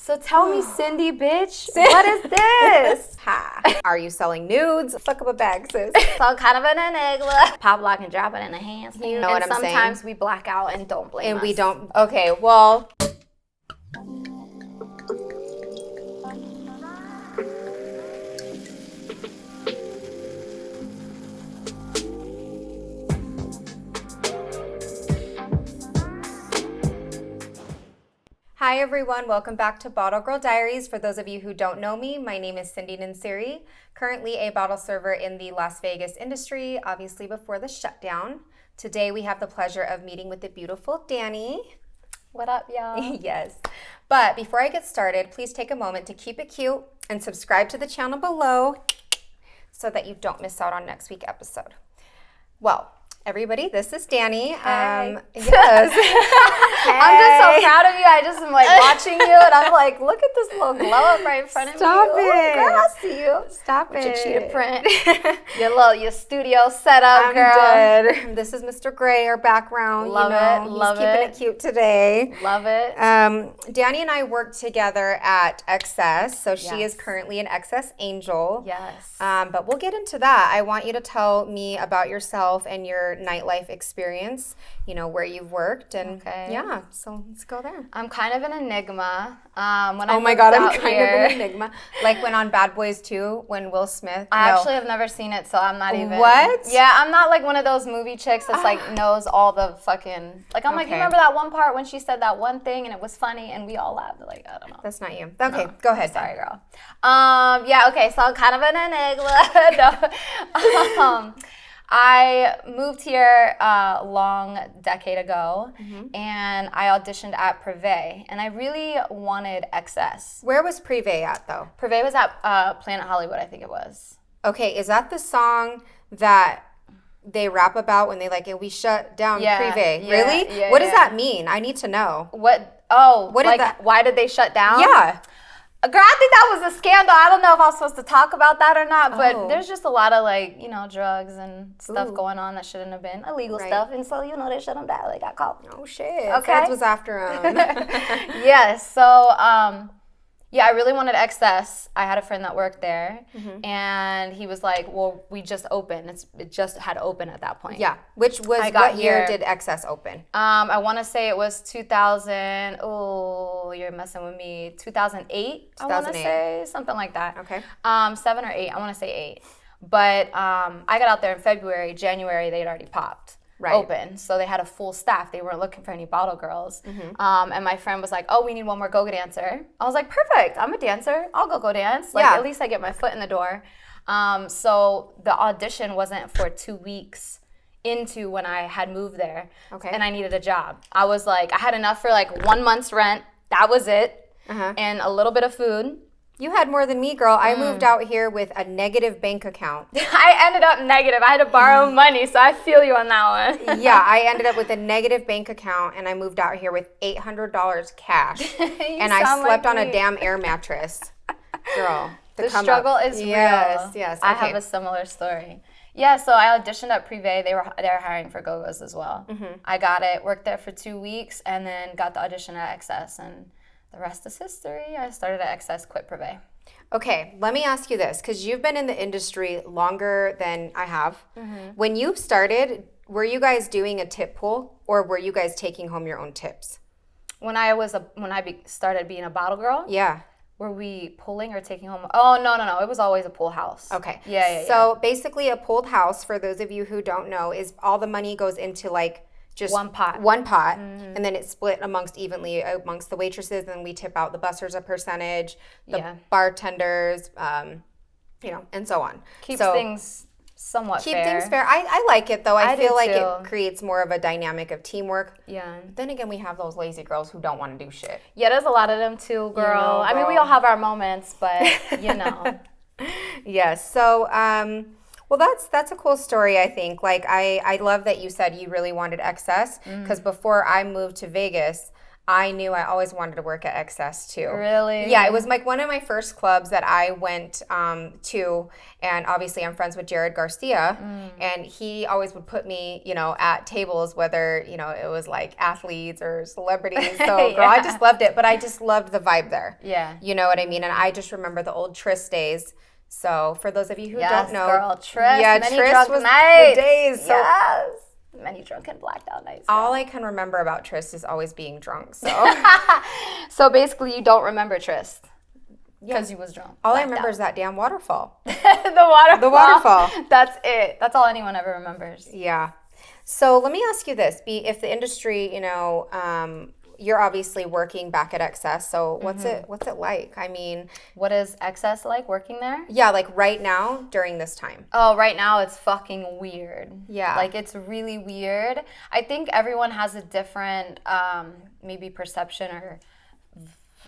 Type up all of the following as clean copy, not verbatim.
So tell me, Cindy, bitch, what is this? Ha. Are you selling nudes? Fuck up a bag, sis. So kind of an enigma. Pop, lock, and drop it in a hand. You know what I'm saying? Sometimes we black out and don't blame us. And we don't. Okay, well. Hi everyone, welcome back to Bottle Girl Diaries. For those of you who don't know me, my name is Cindy Diior, currently a bottle server in the Las Vegas industry, obviously before the shutdown. Today we have the pleasure of meeting with the beautiful Dani. What up, y'all? Yes. But before I get started, please take a moment to keep it cute and subscribe to the channel below so that you don't miss out on next week's episode. Well, everybody, this is Dani. Hey. Yes. Hey. I'm just so proud of you. I just am like watching you and I'm like, look at this little glow up right in front of Stop me. it. Ooh, girl, I see you. Stop With it. your cheetah print. your studio setup, I'm girl. dead. This is Mr. Gray, our background. Love it. He's keeping it cute today. Love it. Dani and I work together at XS, so she Yes. is currently an XS Angel. Yes. But we'll get into that. I want you to tell me about yourself and your nightlife experience, you know, where you've worked. And yeah, so let's go there. I'm kind of an enigma. When Oh my God, I'm kind of an enigma. Like when on Bad Boys 2, when Will Smith. I actually have never seen it, so I'm not even. What? Yeah, I'm not like one of those movie chicks that's like knows all the fucking. Like I'm like, you remember that one part when she said that one thing and it was funny and we all laughed? Like I don't know. That's not you. Okay, go ahead. Sorry, girl. Yeah. Okay. So I'm kind of an enigma. No. I moved here a long decade ago, and I auditioned at Privé, and I really wanted XS. Where was Privé at, though? Privé was at Planet Hollywood, I think it was. Okay, is that the song that they rap about when they like, we shut down Privé? Yeah, really? yeah, What does that mean? I need to know. What? Oh, what like, did that? Why did they shut down? Yeah. Girl, I think that was a scandal. I don't know if I was supposed to talk about that or not, but there's just a lot of like, you know, drugs and stuff going on that shouldn't have been illegal stuff. And so, you know, they shut them down. They got caught. Oh, shit. Okay. Feds was after him. Yes. So, yeah, I really wanted XS. I had a friend that worked there, and he was like, well, we just opened. It just had opened at that point. Yeah. Which was, what year did XS open? I want to say it was 2000. Oh, you're messing with me. 2008, I want to say. Something like that. Okay. 7 or 8. I want to say 8. But I got out there in February. January, they'd already popped. Open. So they had a full staff. They weren't looking for any bottle girls. And my friend was like, oh, we need one more go-go dancer. I was like, perfect. I'm a dancer. I'll go dance. Like, at least I get my foot in the door. So the audition wasn't for 2 weeks into when I had moved there. Okay. And I needed a job. I was like, I had enough for like 1 month's rent. That was it. And a little bit of food. You had more than me, girl. I moved out here with a negative bank account. I ended up negative. I had to borrow money, so I feel you on that one. Yeah, I ended up with a negative bank account, and I moved out here with $800 cash. And I slept on a damn air mattress. Girl, the struggle is real. Yes. I have a similar story. Yeah, so I auditioned at Privé. They were hiring for go-go's as well. I got it, worked there for 2 weeks, and then got the audition at XS, and the rest is history. I started at XS, quit Privé. Okay, let me ask you this, because you've been in the industry longer than I have. When you started, were you guys doing a tip pool, or were you guys taking home your own tips? When I started being a bottle girl? Yeah. Were we pulling or taking home? Oh, no. It was always a pool house. Okay. Yeah. So basically a pooled house, for those of you who don't know, is all the money goes into like just one pot, and then it's split evenly amongst the waitresses, and we tip out the bussers a percentage, the bartenders, you know, and so on. Keeps things somewhat fair. Keep things fair. I like it though. I feel like too. it creates more of a dynamic of teamwork. Yeah. Then again, we have those lazy girls who don't want to do shit. Yeah, there's a lot of them too, girl. I mean, we all have our moments, but you know. Yes. So, well, that's a cool story, I think. Like, I love that you said you really wanted XS, because before I moved to Vegas, I knew I always wanted to work at Excess too. Really? Yeah, it was like one of my first clubs that I went to, and obviously I'm friends with Jared Garcia, and he always would put me, you know, at tables, whether, you know, it was like athletes or celebrities. So girl, I just loved it, but I just loved the vibe there. Yeah. You know what I mean? And I just remember the old Tris days. So for those of you who don't know, girl, Tris, yeah, many Tris drunk was nights. the days. So yes. Many drunken blacked out nights. all I can remember about Tris is always being drunk. So so basically you don't remember Tris because you was drunk. All I remember is that damn waterfall. The waterfall. The That's it. That's all anyone ever remembers. Yeah. So let me ask you this. If the industry, you know, you're obviously working back at Excess, so what's it like? I mean, what is Excess like working there? Yeah, like right now during this time. Oh, right now it's fucking weird. Yeah. Like it's really weird. I think everyone has a different maybe perception or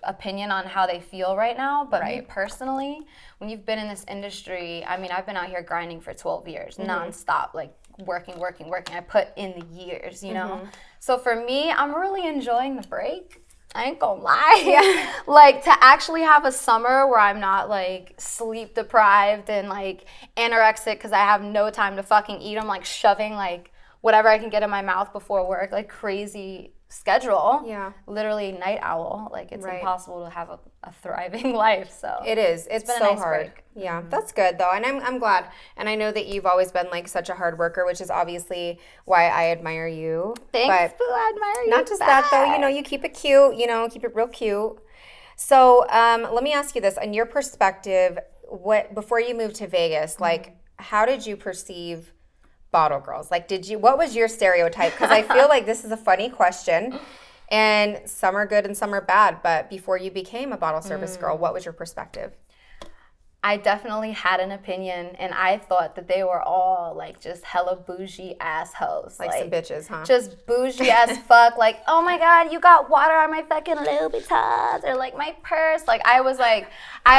opinion on how they feel right now, but me personally, when you've been in this industry, I mean, I've been out here grinding for 12 years nonstop, like working. I put in the years, you know? So for me, I'm really enjoying the break. I ain't gonna lie. Yeah. Like to actually have a summer where I'm not like sleep deprived and like anorexic because I have no time to fucking eat. I'm like shoving like whatever I can get in my mouth before work, like crazy schedule. Yeah. Literally night owl. Like it's impossible to have a thriving life. So it is. It's been so nice hard. Break. Yeah, that's good though, and I'm glad. And I know that you've always been like such a hard worker, which is obviously why I admire you. Thanks, boo. I admire you. Not just that though. You know, you keep it cute. You know, keep it real cute. So let me ask you this: in your perspective, before you moved to Vegas, like how did you perceive bottle girls? Like, what was your stereotype? Because I feel like this is a funny question, and some are good and some are bad. But before you became a bottle service girl, what was your perspective? I definitely had an opinion, and I thought that they were all like just hella bougie assholes. Like some bitches, huh? Just bougie as fuck. Like, oh my God, you got water on my fucking Louboutins, or like my purse. Like, I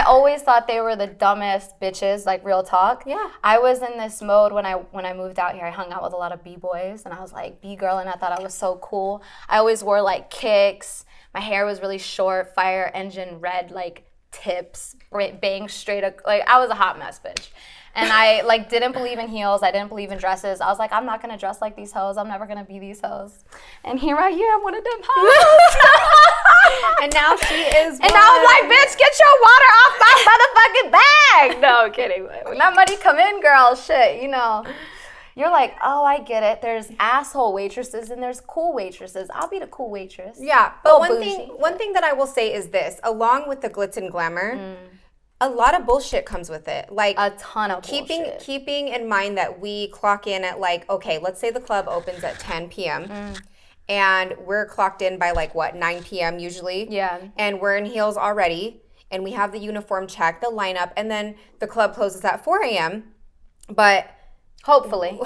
always thought they were the dumbest bitches, like real talk. Yeah. I was in this mode when I moved out here. I hung out with a lot of B-boys, and I was like B-girl, and I thought I was so cool. I always wore like kicks. My hair was really short, fire engine red, like tips, bang straight up. Like I was a hot mess, bitch. And I like didn't believe in heels. I didn't believe in dresses. I was like, I'm not gonna dress like these hoes. I'm never gonna be these hoes. And here I am, one of them hoes. And now she is. And now I'm like, bitch, get your water off my motherfucking bag. No, I'm kidding. When that money come in, girl, shit, you know. You're like, oh, I get it. There's asshole waitresses and there's cool waitresses. I'll be the cool waitress. Yeah, but one thing that I will say is this: along with the glitz and glamour, a lot of bullshit comes with it. Like a ton of bullshit. Keeping in mind that we clock in at like, okay, let's say the club opens at 10 p.m. And we're clocked in by like what, 9 p.m. usually. Yeah. And we're in heels already, and we have the uniform check, the lineup, and then the club closes at 4 a.m. But Hopefully.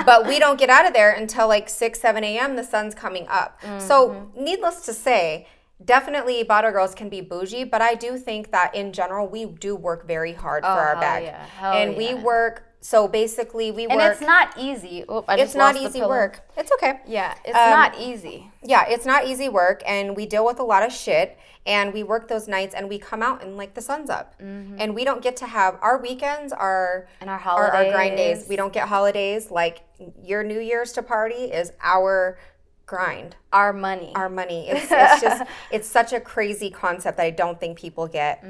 But we don't get out of there until like 6, 7 a.m. The sun's coming up. So needless to say, definitely bottle girls can be bougie, but I do think that in general, we do work very hard for our bag. Yeah. We work, so basically we work. And it's not easy. It's not easy work. It's okay. Yeah, it's not easy. Yeah, it's not easy work, and we deal with a lot of shit. And we work those nights, and we come out and like the sun's up, and we don't get to have our weekends and our holidays, our grind days. We don't get holidays. Like your New Year's to party is our grind, our money. It's just it's such a crazy concept that I don't think people get.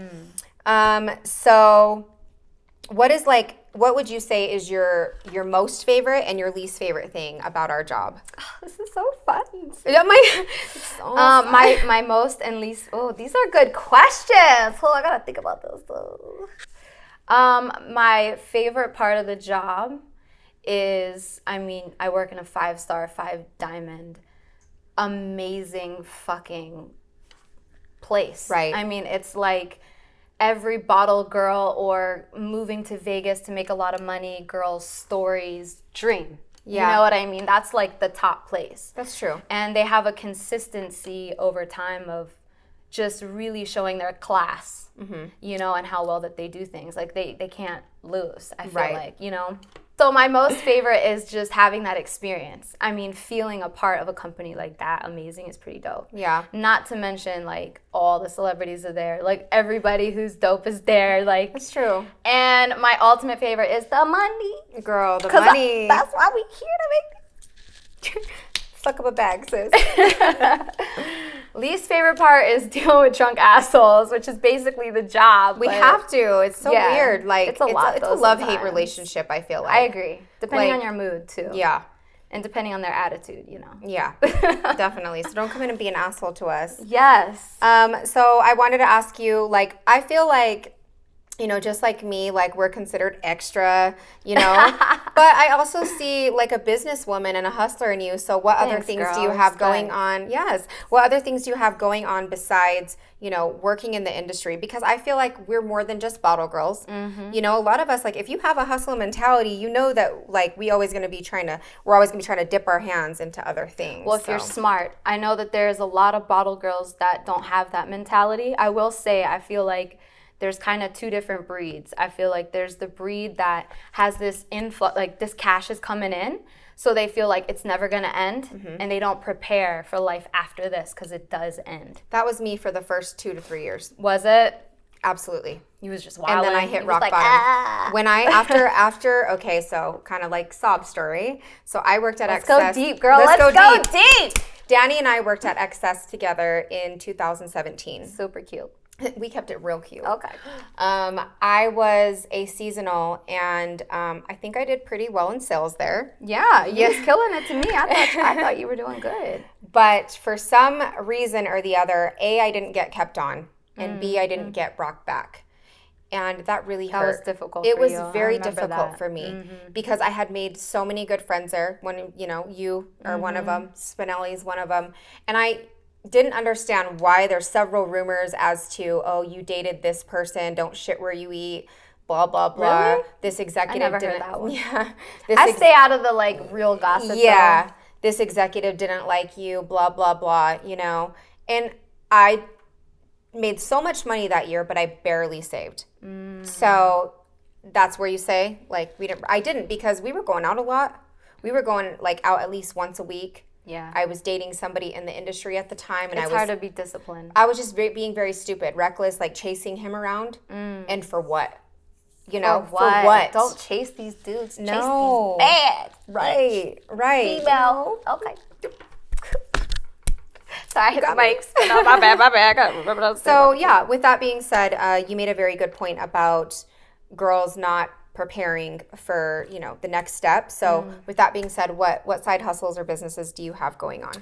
So what would you say is your most favorite and your least favorite thing about our job? Oh, this is so fun. Yeah, my most and least. Oh, these are good questions. Well, I gotta think about those though. My favorite part of the job is, I mean, I work in a 5-star, 5-diamond, amazing fucking place. Right. I mean, it's like every bottle girl or moving to Vegas to make a lot of money girl's story's dream. Yeah. You know what I mean? That's like the top place. That's true. And they have a consistency over time of just really showing their class, you know, and how well that they do things. Like they can't lose, I feel like, you know? So my most favorite is just having that experience. I mean, feeling a part of a company like that amazing is pretty dope. Yeah. Not to mention, like, all the celebrities are there. Like, everybody who's dope is there. Like, that's true. And my ultimate favorite is the money. Girl, the money. That's why we here to make fuck up a bag, sis. Least favorite part is dealing with drunk assholes, which is basically the job. We have to. It's so weird. Like, it's a love-hate relationship, I feel like. I agree. Depending on your mood, too. Yeah. And depending on their attitude, you know. Yeah, definitely. So don't come in and be an asshole to us. Yes. So I wanted to ask you, like, I feel like, you know, just like me, like, we're considered extra, you know. But I also see, like, a businesswoman and a hustler in you. So what other things do you have going on? Yes. What other things do you have going on besides, you know, working in the industry? Because I feel like we're more than just bottle girls. You know, a lot of us, like, if you have a hustle mentality, you know that, like, we're always going to be trying to dip our hands into other things. Well, if you're smart, I know that there's a lot of bottle girls that don't have that mentality. I will say, I feel like there's kind of two different breeds. I feel like there's the breed that has this influx, like this cash is coming in, so they feel like it's never gonna end, and they don't prepare for life after this because it does end. That was me for the first 2 to 3 years. Was it? Absolutely. You was just wilding. And then I hit rock bottom. When I, after, okay, so kind of like sob story. So I worked at Let's Excess. Go deep, girl. Let's go deep. Danny and I worked at Excess together in 2017. Super cute. We kept it real cute. Okay. I was a seasonal, and I think I did pretty well in sales there. Yeah, you was killing it to me. I thought you were doing good. But for some reason or the other, A, I didn't get kept on, and B, I didn't get brought back. And that really hurt. That was difficult It for you. was very difficult for me because I had made so many good friends there. When, you know, you are one of them, Spinelli's one of them. And I didn't understand why there's several rumors as to, oh, you dated this person, don't shit where you eat, blah, blah, blah. Really? This executive I never didn't. Heard that one. Yeah. I stay out of the, like, real gossip. Yeah. Though. This executive didn't like you, blah, blah, blah, you know. And I made so much money that year, but I barely saved. So that's where you say, like, I didn't because we were going out a lot. We were going, like, out at least once a week. Yeah. I was dating somebody in the industry at the time. And it's hard to be disciplined. I was just being very stupid, reckless, like chasing him around. And for what? You know, for what? Don't chase these dudes. No. Chase these bads. Right. Female. Okay. Sorry, I hit the mics. No, my bad. I gotta remember those. So, yeah, with that being said, you made a very good point about girls not preparing for, you know, the next step. So with that being said, what side hustles or businesses do you have going on?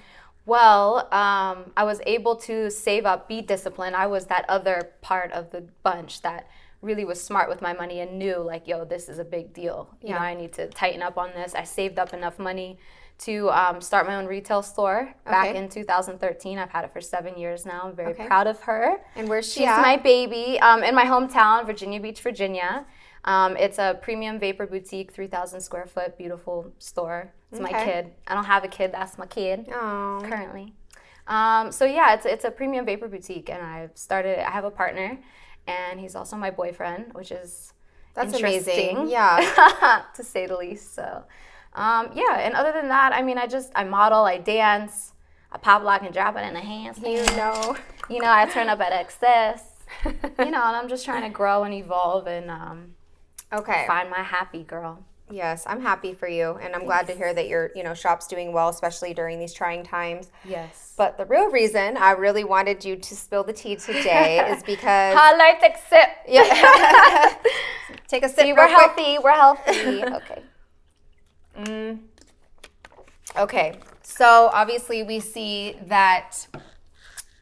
Well, I was able to save up, be disciplined. I was that other part of the bunch that really was smart with my money and knew, like, yo, this is a big deal. You know, I need to tighten up on this. I saved up enough money to start my own retail store back in 2013. I've had it for 7 years now. I'm very proud of her. And where's she She's at? my baby. In my hometown, Virginia Beach, Virginia. It's a premium vapor boutique, 3,000 square foot, beautiful store. It's my kid. I don't have a kid. That's my kid currently. So yeah, it's a premium vapor boutique, and I have a partner, and he's also my boyfriend, which is amazing. Yeah, to say the least. So yeah, and other than that, I mean, I model, I dance, I pop lock and drop it in the hands. You know, I turn up at Excess. You know, and I'm just trying to grow and evolve and find my happy girl. Yes, I'm happy for you, and I'm glad to hear that your, you know, shop's doing well, especially during these trying times. Yes. But the real reason I really wanted you to spill the tea today is because highlight the sip. Yeah. Take a sip. See, we're healthy. We're healthy. Okay. Okay. So obviously we see that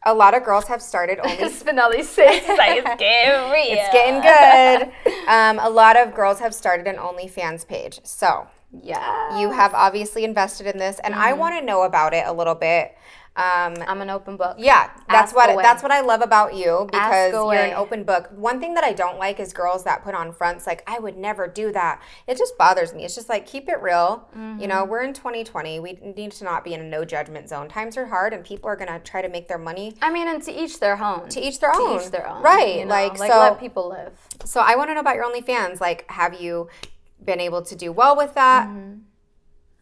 a lot of girls have started Spinelli says it's getting real. It's getting good. A lot of girls have started an OnlyFans page. So yeah, you have obviously invested in this, and I want to know about it a little bit. I'm an open book. Yeah, that's what I love about you, because you're an open book. One thing that I don't like is girls that put on fronts like, I would never do that. It just bothers me. It's just like, keep it real. You know, we're in 2020. We need to not be in a no judgment zone. Times are hard, and people are gonna try to make their money. I mean, and to each their own. To each their own. To each their own. Right. You know? Like let people live. So I want to know about your OnlyFans. Like, have you been able to do well with that?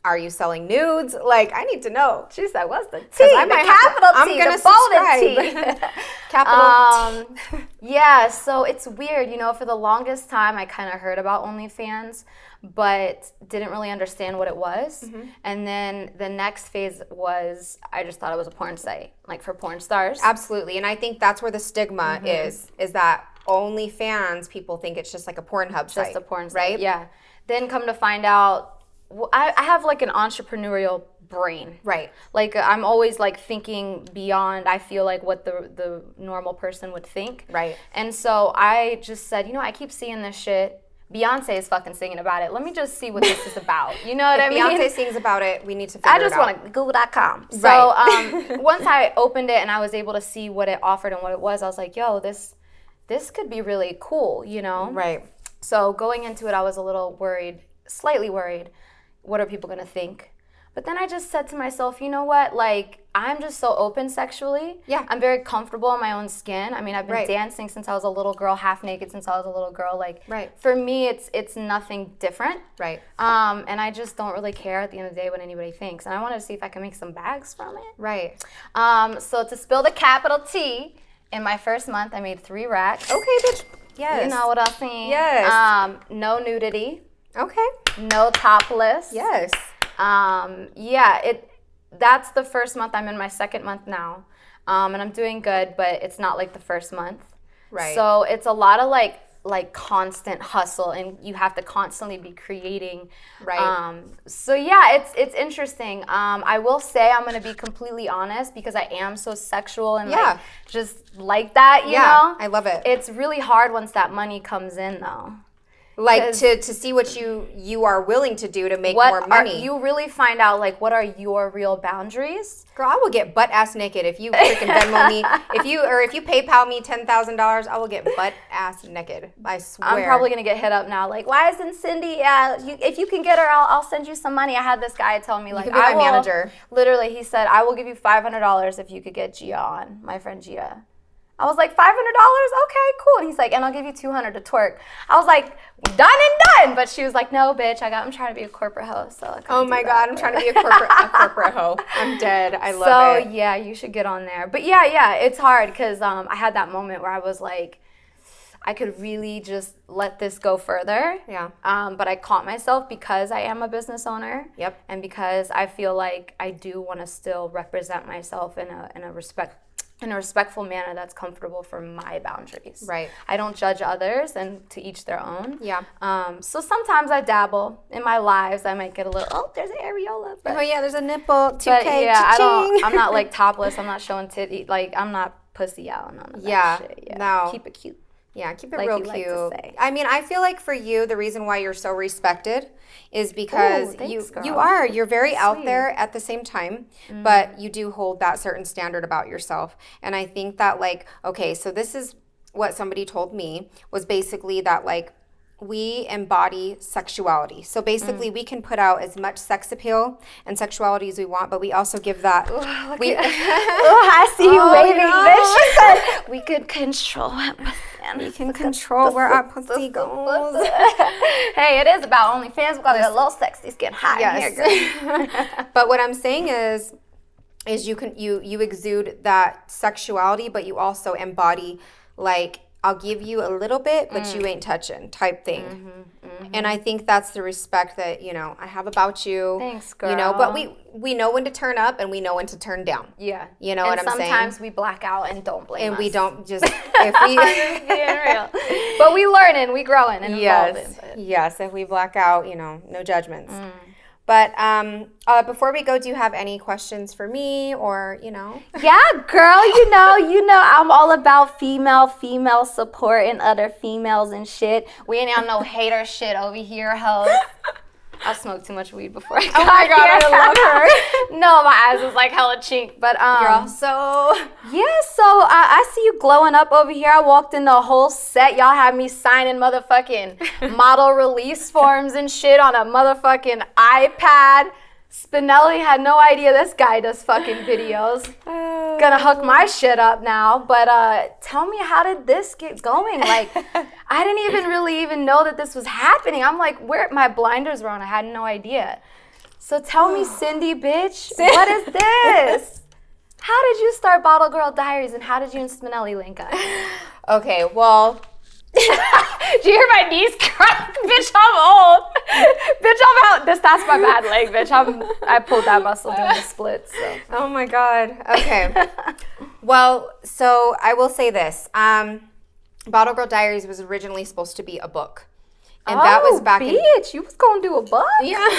Are you selling nudes? Like, I need to know. She said, what's the T? The capital T, I'm gonna subscribe. Capital T. Yeah, so it's weird. You know, for the longest time, I kind of heard about OnlyFans, but didn't really understand what it was. And then the next phase was, I just thought it was a porn site, like for porn stars. Absolutely. And I think that's where the stigma is that OnlyFans, people think it's just like a Pornhub site. Just a porn site, right? Yeah. Then come to find out, I have like an entrepreneurial brain. Right. Like I'm always like thinking beyond, I feel like what the normal person would think. Right. And so I just said, you know, I keep seeing this shit. Beyonce is fucking singing about it. Let me just see what this is about. You know what I mean? Beyonce sings about it, we need to figure it out. I just want to google.com. So Right. Once I opened it and I was able to see what it offered and what it was, I was like, yo, this could be really cool, you know? Right. So going into it, I was a little worried, slightly worried. What are people gonna think? But then I just said to myself, you know what? Like, I'm just so open sexually. Yeah. I'm very comfortable in my own skin. I mean, I've been Right. dancing since I was a little girl, half naked since I was a little girl. Like, Right. for me, it's nothing different. Right. And I just don't really care at the end of the day what anybody thinks. And I wanted to see if I can make some bags from it. Right. So to spill the capital T, in my first month, I made 3 racks. Okay, bitch. Yes. You know what I'm saying? Yes. No nudity. Okay. No topless. Yes. That's the first month. I'm in my second month now. And I'm doing good, but it's not like the first month. Right. So it's a lot of like constant hustle, and you have to constantly be creating. Right. So yeah, it's interesting. I will say I'm gonna be completely honest because I am so sexual and like just like that, you know? I love it. It's really hard once that money comes in though. Like to see what you are willing to do to make more money. You really find out like what are your real boundaries. Girl, I will get butt ass naked if you freaking Venmo me. If you PayPal me $10,000, I will get butt ass naked. I swear. I'm probably gonna get hit up now. Like, why isn't Cindy? If you can get her, I'll send you some money. I had this guy tell me like, you can be my manager. Literally, he said, I will give you $500 if you could get Gia on. My friend Gia. I was like, $500? Okay, cool. And he's like, and I'll give you $200 to twerk. I was like, done and done. But she was like, no, bitch, I'm trying to be a corporate hoe. So oh my God, I'm trying to be a corporate hoe. I'm dead. I love it. So yeah, you should get on there. But yeah, it's hard because I had that moment where I was like, I could really just let this go further. Yeah. But I caught myself because I am a business owner. Yep. And because I feel like I do want to still represent myself in a respectful manner that's comfortable for my boundaries. Right. I don't judge others, and to each their own. Yeah. So sometimes I dabble in my lives. I might get a little, oh, there's an areola. Oh yeah, there's a nipple. 2K. But yeah, cha-ching. I'm not like topless. I'm not showing titty. Like I'm not pussy out. None of that shit. Yeah. No. Keep it cute. Yeah, keep it like real you cute. like to say. I mean, I feel like for you, the reason why you're so respected is because thanks, you're very out there at the same time, but you do hold that certain standard about yourself. And I think that like, okay, so this is what somebody told me was basically that like we embody sexuality. So basically we can put out as much sex appeal and sexuality as we want, but we also give that. I see you waving. No. She said we could control it. We can control where our pussy goes. Hey, it is about OnlyFans. We gotta get a little sexy. It's getting hot in here, girl. But what I'm saying is you exude that sexuality, but you also embody like I'll give you a little bit, but you ain't touching type thing. And I think that's the respect that, you know, I have about you. Thanks, girl. You know, but we know when to turn up and we know when to turn down. Yeah. You know what I'm saying? Sometimes we black out and don't blame us. And we don't just, if we... I'm just being real. But we learning, we growing and evolving. Yes, if we black out, you know, no judgments. But before we go, do you have any questions for me or, you know? Yeah, girl, you know, I'm all about female support and other females and shit. We ain't on no hater shit over here, hoes. I smoked too much weed before I got Oh my God, here. I love her. No, my eyes was like hella chink. But You're also... Yeah, so I see you glowing up over here. I walked in the whole set. Y'all had me signing motherfucking model release forms and shit on a motherfucking iPad. Spinelli had no idea this guy does fucking videos. Gonna hook my shit up now. But tell me, how did this get going? Like, I didn't even really know that this was happening. I'm like, where my blinders were on. I had no idea. So tell me, Cindy, bitch, what is this? How did you start Bottle Girl Diaries, and how did you and Spinelli link up? Okay, well... Did you hear my knees crack? Bitch, I'm old. Bitch, I'm out. That's my bad leg, bitch. I pulled that muscle doing the splits. So. Oh my God. Okay. Well, so I will say this. Bottle Girl Diaries was originally supposed to be a book. And that was back bitch, you was gonna do a book? Yeah.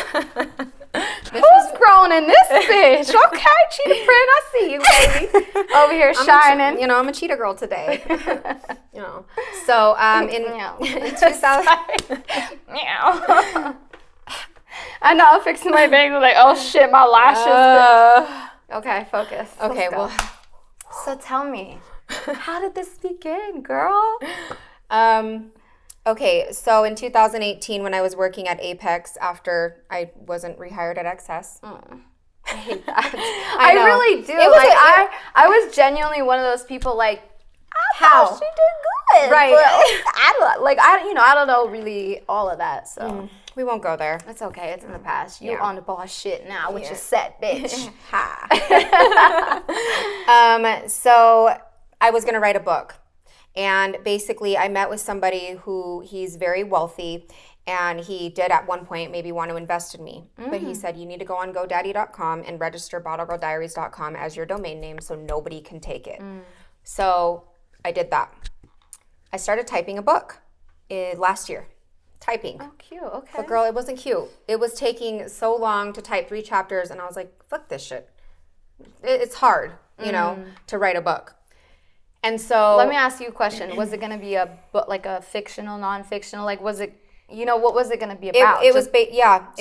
Who's grown in this bitch? Okay, cheetah print, I see you, baby. Over here shining. I'm a cheetah girl today. So in 2000. I know, I'm fixing my bangs. Like, oh shit, my lashes. Okay, focus. Okay, well. So tell me, how did this begin, girl? Okay, so in 2018, when I was working at Apex after I wasn't rehired at XS. I hate that. I really do. I was genuinely one of those people like, how? She did good. Right. I don't know really all of that, so. We won't go there. It's okay. It's in the past. You on the boss shit now with your set, bitch. So I was going to write a book. And basically, I met with somebody who he's very wealthy, and he did at one point maybe want to invest in me. But he said, you need to go on GoDaddy.com and register BottleGirlDiaries.com as your domain name so nobody can take it. So I did that. I started typing a book last year. Typing. Oh, cute. Okay. But girl, it wasn't cute. It was taking so long to type 3 chapters, and I was like, fuck this shit. It's hard, to write a book. And so let me ask you a question. Was it going to be a book, like a fictional, non-fictional? Like, was it, what was it going to be about? It was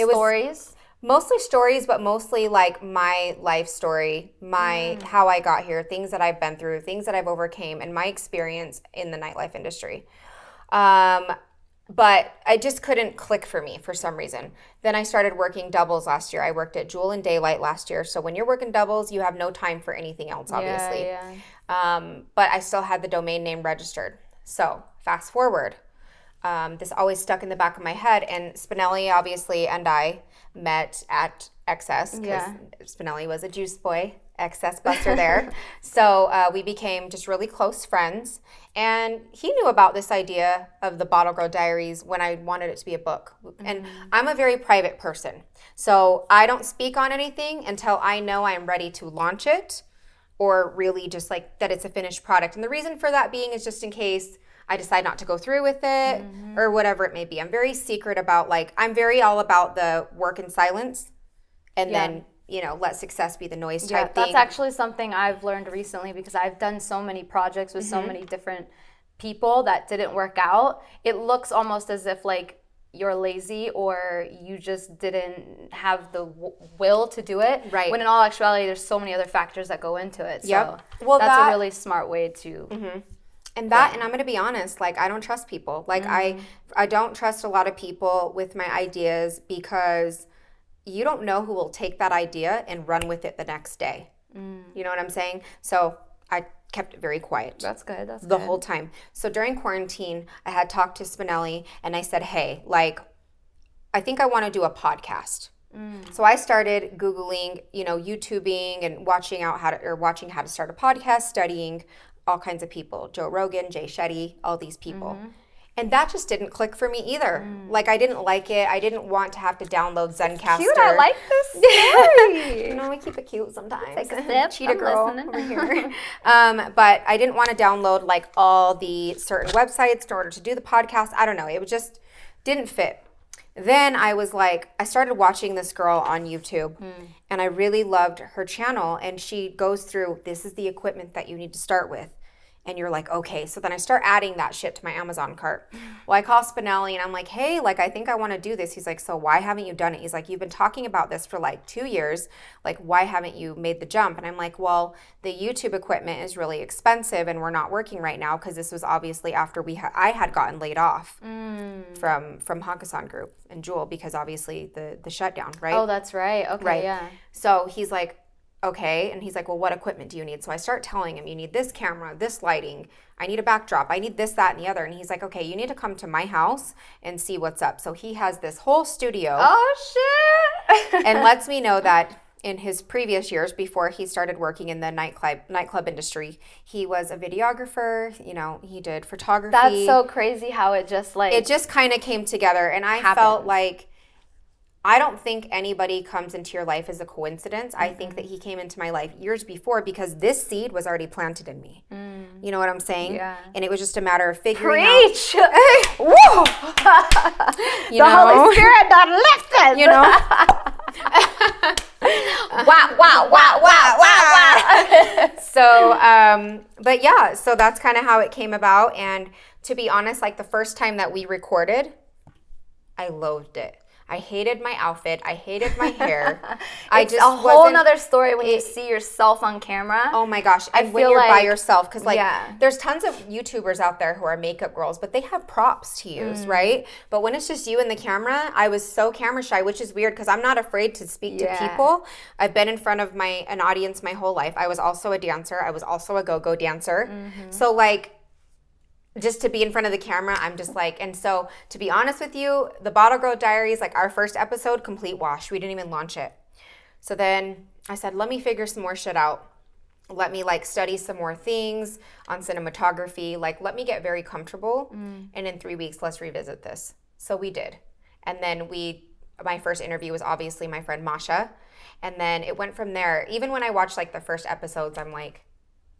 stories? Mostly stories, but mostly like my life story, how I got here, things that I've been through, things that I've overcame, and my experience in the nightlife industry. But I just couldn't click for me for some reason. Then I started working doubles last year. I worked at Jewel and Daylight last year. So when you're working doubles, you have no time for anything else, obviously. Yeah. But I still had the domain name registered. So fast forward. This always stuck in the back of my head. And Spinelli, obviously, and I met at XS because Spinelli was a juice boy, XS buster there. So we became just really close friends. And he knew about this idea of the Bottle Girl Diaries when I wanted it to be a book. And I'm a very private person. So I don't speak on anything until I know I'm ready to launch it or really just like that it's a finished product. And the reason for that being is just in case I decide not to go through with it or whatever it may be. I'm very secret about I'm very all about the work in silence and then let success be the noise type thing. That's actually something I've learned recently because I've done so many projects with so many different people that didn't work out. It looks almost as if you're lazy or you just didn't have the will to do it. Right. When in all actuality, there's so many other factors that go into it. Yep. So that's a really smart way to... And I'm going to be honest, I don't trust people. I don't trust a lot of people with my ideas because you don't know who will take that idea and run with it the next day. You know what I'm saying? So I kept it very quiet. That's good. The whole time. So during quarantine, I had talked to Spinelli and I said, hey, I think I want to do a podcast. So I started Googling, YouTubing and watching how to start a podcast, studying all kinds of people, Joe Rogan, Jay Shetty, all these people. And that just didn't click for me either. I didn't like it. I didn't want to have to download Zencaster. Cute, I like this story. We keep it cute sometimes. Take a sip. Cheetah girl over here. But I didn't want to download all the certain websites in order to do the podcast. I don't know. It just didn't fit. Then I was I started watching this girl on YouTube and I really loved her channel. And she goes through, this is the equipment that you need to start with. And you're like, okay. So then I start adding that shit to my Amazon cart. Well, I call Spinelli and I'm like, hey, like, I think I want to do this. He's like, so why haven't you done it? He's like, you've been talking about this for like 2 years. Like, why haven't you made the jump? And I'm like, well, the YouTube equipment is really expensive and we're not working right now, because this was obviously after I had gotten laid off from Hakkasan Group and Jewel, because obviously the shutdown, right? Oh, that's right. Okay, right. Yeah. So he's like, okay. And he's like, well, what equipment do you need? So I start telling him, you need this camera, this lighting, I need a backdrop, I need this, that, and the other. And he's like, okay, you need to come to my house and see what's up. So he has this whole studio. Oh, shit. And lets me know that in his previous years, before he started working in the nightclub industry, he was a videographer, you know, he did photography. That's so crazy how it just kind of came together. And I felt like, I don't think anybody comes into your life as a coincidence. I think that he came into my life years before, because this seed was already planted in me. You know what I'm saying? Yeah. And it was just a matter of figuring Preach! out. Woo! You know? Holy Spirit that lifted. You know? Wow, wow, wow, wow, wow. So, but yeah, so that's kind of how it came about. And to be honest, like the first time that we recorded, I loathed it. I hated my outfit. I hated my hair. It's a whole nother story when you see yourself on camera. Oh my gosh. And when you're by yourself, because there's tons of YouTubers out there who are makeup girls, but they have props to use, right? But when it's just you and the camera, I was so camera shy, which is weird because I'm not afraid to speak to people. I've been in front of an audience my whole life. I was also a dancer. I was also a go-go dancer. So like, just to be in front of the camera, I'm just like, and so to be honest with you, the Bottle Girl Diaries, like our first episode, complete wash. We didn't even launch it. So then I said, let me figure some more shit out. Let me like study some more things on cinematography. Like, let me get very comfortable. And in 3 weeks, let's revisit this. So we did. And then my first interview was obviously my friend Masha. And then it went from there. Even when I watched like the first episodes, I'm like,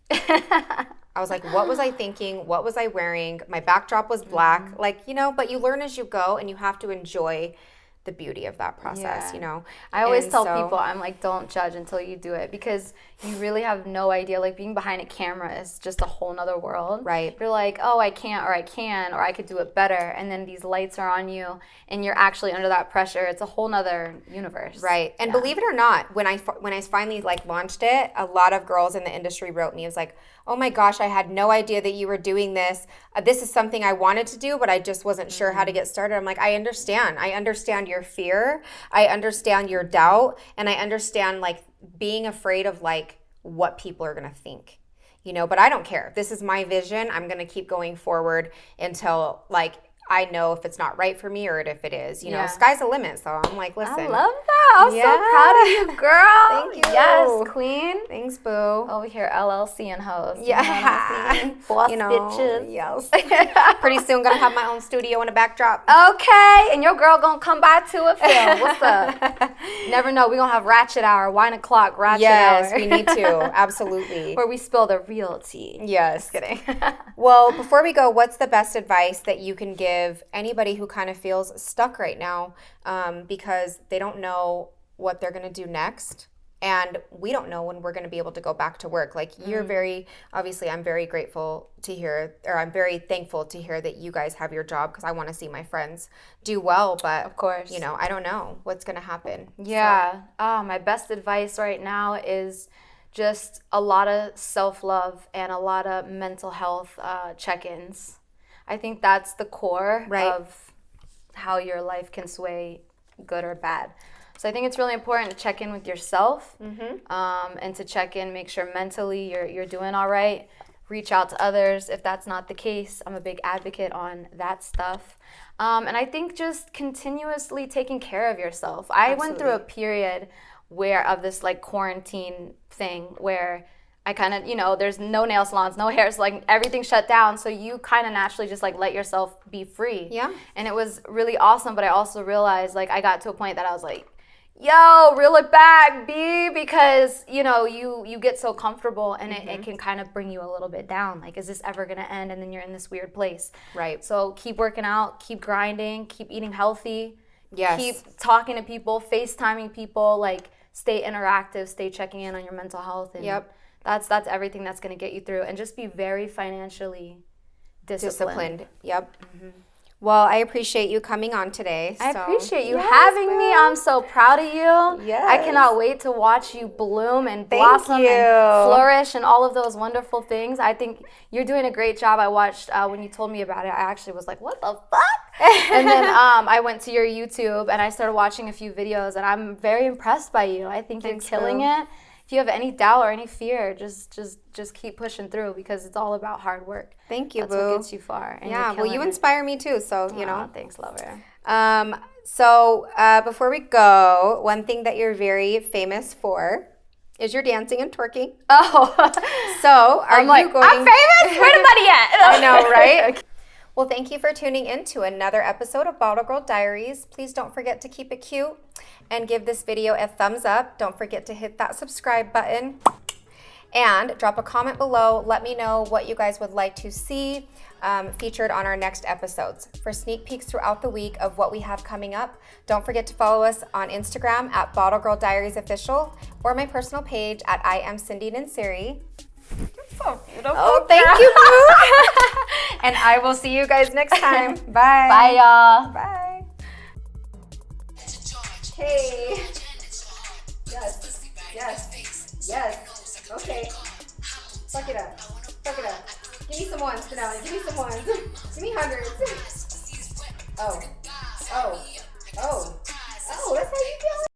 I was like, what was I thinking? What was I wearing? My backdrop was black. Like, you know, but you learn as you go and you have to enjoy the beauty of that process, you know? I always tell people, I'm like, don't judge until you do it, because you really have no idea. Like, being behind a camera is just a whole nother world. Right. You're like, oh, I can't, or I can, or I could do it better. And then these lights are on you and you're actually under that pressure. It's a whole nother universe. Right. And believe it or not, when I finally like launched it, a lot of girls in the industry wrote me. It was like, oh my gosh, I had no idea that you were doing this. This is something I wanted to do, but I just wasn't sure how to get started. I'm like, I understand. I understand your fear. I understand your doubt. And I understand like being afraid of like what people are going to think, you know, but I don't care. This is my vision. I'm going to keep going forward until like I know if it's not right for me or if it is, you know, sky's the limit. So I'm like, listen. I love that. I'm so proud of you, girl. Thank you. Yes, queen. Thanks, boo. Over here, LLC and host. Yeah. Boss you know, bitches. Yes. Pretty soon gonna have my own studio and a backdrop. Okay. And your girl gonna come by to a film. What's up? Never know. We're gonna have Ratchet Hour, wine o'clock, Ratchet Hour. Yes, we need to. Absolutely. Where we spill the real tea. Yes. Just kidding. Well, before we go, what's the best advice that you can give anybody who kind of feels stuck right now because they don't know what they're going to do next, and we don't know when we're going to be able to go back to work? Like, you're obviously I'm very grateful to hear, or I'm very thankful to hear that you guys have your job, because I want to see my friends do well, but of course, you know, I don't know what's going to happen. Yeah. So. My best advice right now is just a lot of self-love and a lot of mental health check-ins. I think that's the core of how your life can sway good or bad. So I think it's really important to check in with yourself and to check in, make sure mentally you're doing all right. Reach out to others if that's not the case. I'm a big advocate on that stuff. And I think just continuously taking care of yourself. I went through a period of this like quarantine thing where I kind of, you know, there's no nail salons, no hair, so like everything shut down. So you kind of naturally just like let yourself be free. Yeah. And it was really awesome. But I also realized like I got to a point that I was like, yo, reel it back, B, because, you know, you get so comfortable and it can kind of bring you a little bit down. Like, is this ever going to end? And then you're in this weird place. Right. So keep working out, keep grinding, keep eating healthy. Yes. Keep talking to people, FaceTiming people, like stay interactive, stay checking in on your mental health. And That's everything that's going to get you through. And just be very financially disciplined. Yep. Mm-hmm. Well, I appreciate you coming on today. I appreciate you having me. I'm so proud of you. Yes. I cannot wait to watch you bloom and blossom and flourish and all of those wonderful things. I think you're doing a great job. I watched when you told me about it, I actually was like, what the fuck? And then I went to your YouTube and I started watching a few videos, and I'm very impressed by you. I think you're killing it. If you have any doubt or any fear, just keep pushing through, because it's all about hard work. Thank you, That's boo. what gets you far. And well, you inspire me too, so, you know. Thanks, lover. So before we go, one thing that you're very famous for is your dancing and twerking. Oh. So I'm famous? Where the money at? I know, right? Okay. Well, thank you for tuning in to another episode of Bottle Girl Diaries. Please don't forget to keep it cute and give this video a thumbs up. Don't forget to hit that subscribe button and drop a comment below. Let me know what you guys would like to see featured on our next episodes. For sneak peeks throughout the week of what we have coming up, don't forget to follow us on Instagram at Bottle Girl Diaries Official, or my personal page at I am Cindy Nansiri. So beautiful. Oh, thank you, boo. And I will see you guys next time. Bye. Bye, y'all. Bye. Hey. Yes. Yes. Yes. Okay. Fuck it up. Fuck it up. Give me some ones, Denali. Give me some ones. Give me hundreds. Oh. Oh. Oh.